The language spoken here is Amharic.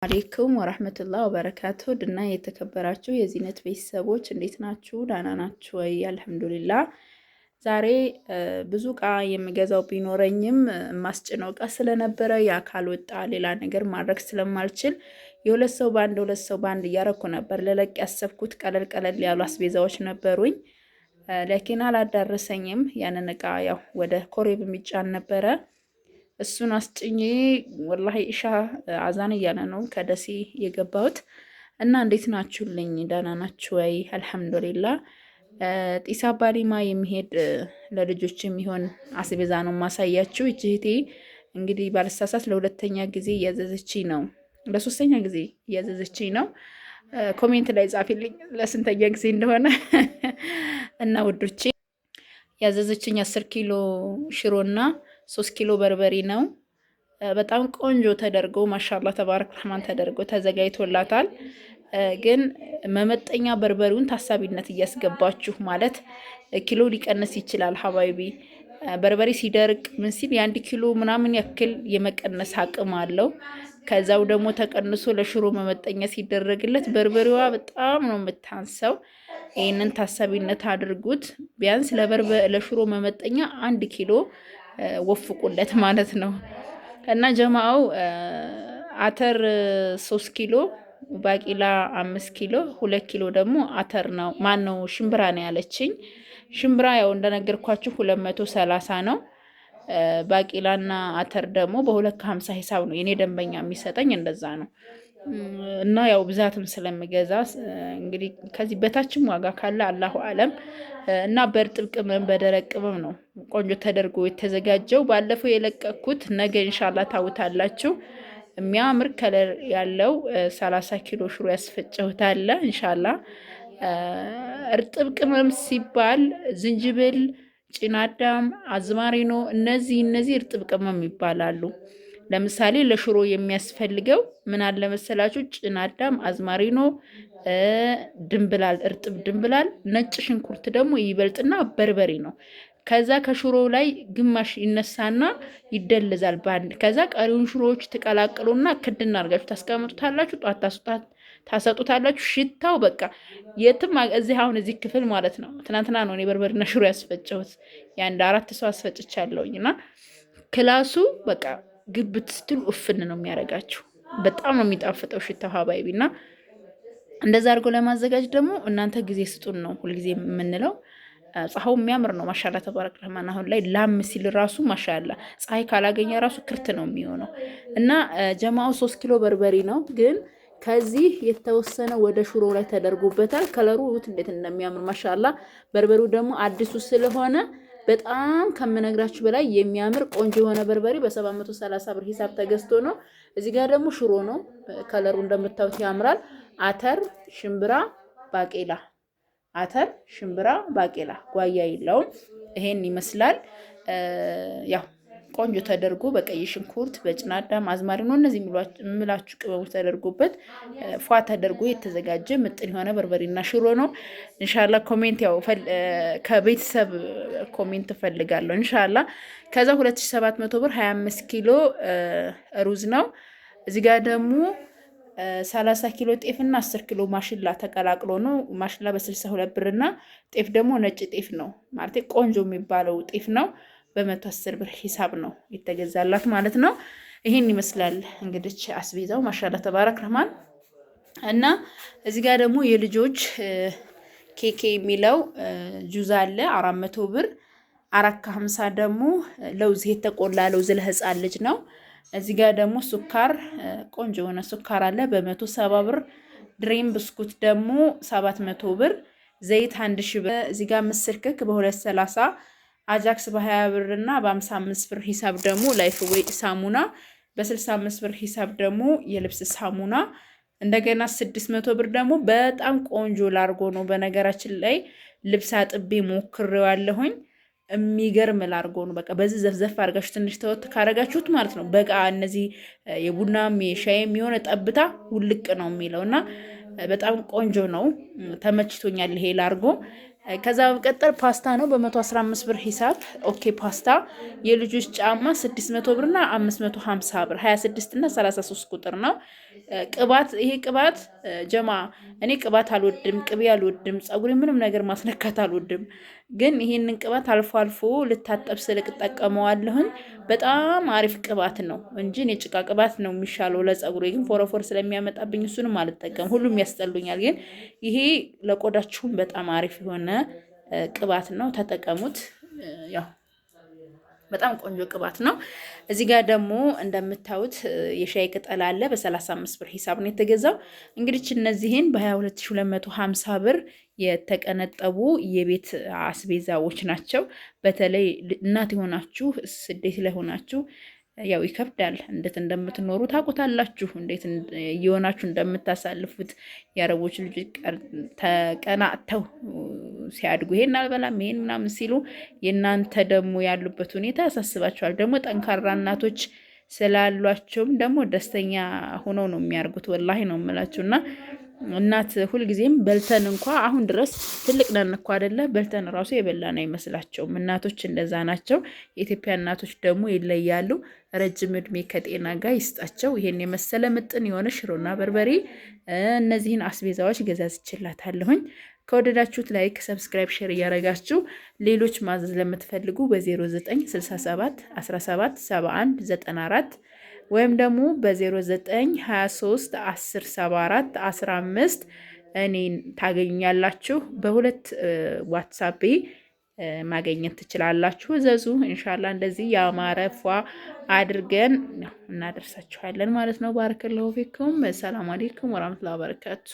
አለይኩም ወራህመቱላሂ ወበረካቱ ድና የተከበራችሁ የዚህነት ቤተሰቦች እንዴት ናችሁ? ዳና ናችሁ ወይ? አልሐምዱሊላህ። ዛሬ ብዙ እቃ የምገዛው ቢኖረኝም ማስጭነው እቃ ስለነበረ ያ ካልወጣ ሌላ ነገር ማድረግ ስለማልችል የሁለት ሰው ባንድ እያረኩ ነበር ለለቅ ያሰብኩት። ቀለል ቀለል ያሉ አስቤዛዎች ነበሩኝ፣ ለኪን አላዳረሰኝም። ያንን እቃ ያው ወደ ኮሬብ የሚጫን ነበረ። እሱን አስጭኜ ወላሂ ኢሻ አዛን እያለ ነው ከደሴ የገባሁት። እና እንዴት ናችሁልኝ? ደህና ናችሁ ወይ? አልሐምዱሊላህ። ጢስ አባሊማ የሚሄድ ለልጆች የሚሆን አስቤዛ ነው ማሳያችሁ። እህቴ እንግዲህ ባልሳሳት ለሁለተኛ ጊዜ እያዘዘችኝ ነው፣ ለሶስተኛ ጊዜ እያዘዘችኝ ነው። ኮሜንት ላይ ጻፊልኝ ለስንተኛ ጊዜ እንደሆነ። እና ውዶቼ ያዘዘችኝ 10 ኪሎ ሽሮና 3 ኪሎ በርበሬ ነው። በጣም ቆንጆ ተደርጎ ማሻአላ ተባረክ ረህማን ተደርጎ ተዘጋጅቶላታል። ግን መመጠኛ በርበሬውን ታሳቢነት እያስገባችሁ ማለት ኪሎ ሊቀንስ ይችላል ሀባይቢ። በርበሬ ሲደርቅ ምን ሲል የ1 ኪሎ ምናምን ያክል የመቀነስ አቅም አለው። ከዛው ደግሞ ተቀንሶ ለሽሮ መመጠኛ ሲደረግለት በርበሬዋ በጣም ነው የምታንሰው። ይህንን ታሳቢነት አድርጉት። ቢያንስ ለሽሮ መመጠኛ 1 ኪሎ ወፍቁለት ማለት ነው። እና ጀማው አተር 3 ኪሎ፣ ባቂላ 5 ኪሎ፣ 2 ኪሎ ደግሞ አተር ነው ማነው ሽምብራ ነው ያለችኝ። ሽምብራ ያው እንደነገርኳችሁ 230 ነው። ባቂላና አተር ደግሞ በ250 ሂሳብ ነው የኔ ደንበኛ የሚሰጠኝ፣ እንደዛ ነው። እና ያው ብዛትም ስለምገዛ እንግዲህ ከዚህ በታችም ዋጋ ካለ አላሁ አለም። እና በእርጥብ ቅመም በደረቅ ቅመም ነው ቆንጆ ተደርጎ የተዘጋጀው። ባለፈው የለቀኩት ነገ ኢንሻአላህ ታውታላችሁ። የሚያምር ከለር ያለው 30 ኪሎ ሽሮ ያስፈጨሁት አለ ኢንሻአላህ። እርጥብ ቅመም ሲባል ዝንጅብል፣ ጭናዳም፣ አዝማሪኖ እነዚህ እርጥብ ቅመም ይባላሉ። ለምሳሌ ለሽሮ የሚያስፈልገው ምን አለ መሰላችሁ? ጭናዳም፣ አዝማሪኖ፣ ድንብላል፣ እርጥብ ድንብላል፣ ነጭ ሽንኩርት ደግሞ ይበልጥና በርበሬ ነው። ከዛ ከሽሮ ላይ ግማሽ ይነሳና ይደልዛል ባንድ። ከዛ ቀሪውን ሽሮዎች ትቀላቅሉና ክድና አድርጋችሁ ታስቀምጡታላችሁ። ጧት ታሰጡታላችሁ። ሽታው በቃ የትም እዚህ ክፍል ማለት ነው። ትናንትና ነው እኔ በርበሬና ሽሮ ያስፈጨሁት። የአንድ 4 ሰው አስፈጭቻለሁኝና ክላሱ በቃ ግብት ስትሉ እፍን ነው የሚያደርጋችሁ። በጣም ነው የሚጣፍጠው ሽታው ሀባይቢና። እንደዛ አድርጎ ለማዘጋጀት ደግሞ እናንተ ጊዜ ስጡን ነው ሁልጊዜ የምንለው። ፀሐዩ የሚያምር ነው ማሻላ ተባረክ ረህማን። አሁን ላይ ላም ሲል ራሱ ማሻላ ፀሐይ ካላገኘ ራሱ ክርት ነው የሚሆነው። እና ጀማው 3 ኪሎ በርበሬ ነው፣ ግን ከዚህ የተወሰነ ወደ ሽሮ ላይ ተደርጎበታል። ከለሩ እንዴት እንደሚያምር ማሻላ። በርበሬው ደግሞ አዲሱ ስለሆነ በጣም ከምነግራችሁ በላይ የሚያምር ቆንጆ የሆነ በርበሬ በ730 ብር ሂሳብ ተገዝቶ ነው። እዚህ ጋር ደግሞ ሽሮ ነው። ከለሩ እንደምታዩት ያምራል። አተር፣ ሽምብራ፣ ባቄላ፣ አተር፣ ሽምብራ፣ ባቄላ ጓያ የለውም። ይሄን ይመስላል። ያው ቆንጆ ተደርጎ በቀይ ሽንኩርት፣ በጭናዳም፣ አዝማሪኖ እነዚህ የምላችሁ ቅመሞች ተደርጎበት ፏ ተደርጎ የተዘጋጀ ምጥን የሆነ በርበሬና ሽሮ ነው። ኢንሻአላህ ኮሜንት ያው ከቤተሰብ ኮሜንት ፈልጋለሁ ኢንሻአላህ። ከዛ 2700 ብር 25 ኪሎ ሩዝ ነው። እዚህ ጋር ደግሞ 30 ኪሎ ጤፍና 10 ኪሎ ማሽላ ተቀላቅሎ ነው። ማሽላ በ62 ብርና ጤፍ ደግሞ ነጭ ጤፍ ነው ማለት ቆንጆ የሚባለው ጤፍ ነው። በ110 ብር ሂሳብ ነው የተገዛላት ማለት ነው። ይሄን ይመስላል እንግዲህ አስቤዛው ማሻአላ ተባረክ ረህማን። እና እዚህ ጋር ደግሞ የልጆች ኬኬ የሚለው ጁዝ አለ 400 ብር። 450 ደግሞ ለውዝ የተቆላ ለውዝ ለህፃን ልጅ ነው። እዚህ ጋር ደግሞ ሱካር ቆንጆ የሆነ ሱካር አለ በ170 ብር። ድሬም ብስኩት ደግሞ 700 ብር። ዘይት 1000 ብር። እዚህ ጋር ምስር ክክ በ230፣ አጃክስ በ20 ብር እና በ55 ብር ሂሳብ ደግሞ ላይፍ ዌይ ሳሙና፣ በ65 ብር ሂሳብ ደግሞ የልብስ ሳሙና። እንደገና 600 ብር ደግሞ በጣም ቆንጆ ላርጎ ነው። በነገራችን ላይ ልብስ አጥቤ ሞክሬዋለሁኝ። የሚገርም ላርጎ ነው። በቃ በዚህ ዘፍዘፍ አድርጋችሁ ትንሽ ተወት ካረጋችሁት ማለት ነው በቃ እነዚህ የቡናም የሻይም የሆነ ጠብታ ውልቅ ነው የሚለውና በጣም ቆንጆ ነው። ተመችቶኛል ይሄ ላርጎ። ከዛ በመቀጠል ፓስታ ነው በ115 ብር ሂሳብ። ኦኬ ፓስታ የልጆች ጫማ 600 ብርና 550 ብር 26 እና 33 ቁጥር ነው። ቅባት ይሄ ቅባት ጀማ እኔ ቅባት አልወድም፣ ቅቤ አልወድም፣ ፀጉሬ ምንም ነገር ማስነካት አልወድም። ግን ይሄንን ቅባት አልፎ አልፎ ልታጠብ ስልክ እጠቀመዋለሁኝ። በጣም አሪፍ ቅባት ነው እንጂ እኔ ጭቃ ቅባት ነው የሚሻለው ለፀጉሬ። ግን ፎረፎር ስለሚያመጣብኝ እሱንም አልጠቀም፣ ሁሉም ያስጠሉኛል። ግን ይሄ ለቆዳችሁም በጣም አሪፍ የሆነ ቅባት ነው፣ ተጠቀሙት። ያው በጣም ቆንጆ ቅባት ነው። እዚህ ጋር ደግሞ እንደምታዩት የሻይ ቅጠል አለ በ35 ብር ሂሳብ ነው የተገዛው። እንግዲህ እነዚህን በ22250 ብር የተቀነጠቡ የቤት አስቤዛዎች ናቸው። በተለይ እናት የሆናችሁ ስደት ላይ ሆናችሁ ያው ይከብዳል። እንዴት እንደምትኖሩ ታውቁታላችሁ፣ እንዴት እየሆናችሁ እንደምታሳልፉት። የአረቦች ልጆች ተቀናጥተው ሲያድጉ ይሄን አልበላም ይሄን ምናምን ሲሉ የእናንተ ደግሞ ያሉበት ሁኔታ ያሳስባቸዋል። ደግሞ ጠንካራ እናቶች ስላሏቸውም ደግሞ ደስተኛ ሆነው ነው የሚያርጉት። ወላሂ ነው የምላችሁ። እና እናት ሁልጊዜም በልተን እንኳ አሁን ድረስ ትልቅ ነን እኮ አይደለ? በልተን ራሱ የበላን አይመስላቸውም። እናቶች እንደዛ ናቸው። የኢትዮጵያ እናቶች ደግሞ ይለያሉ። ረጅም እድሜ ከጤና ጋር ይስጣቸው። ይሄን የመሰለ ምጥን የሆነ ሽሮና በርበሬ እነዚህን አስቤዛዎች ገዛዝችላታለሁኝ። ከወደዳችሁት ላይክ፣ ሰብስክራይብ፣ ሼር እያደረጋችሁ ሌሎች ማዘዝ ለምትፈልጉ በ0967 17 71 94 ወይም ደግሞ በ0923 10 74 15 እኔን ታገኛላችሁ። በሁለት ዋትሳፕ ማገኘት ትችላላችሁ። እዘዙ። ኢንሻአላ እንደዚህ ያማረ ፏ አድርገን እናደርሳችኋለን ማለት ነው። ባረከላሁ ፊኩም። ሰላም አለይኩም ወራህመቱላሂ ወበረካቱ።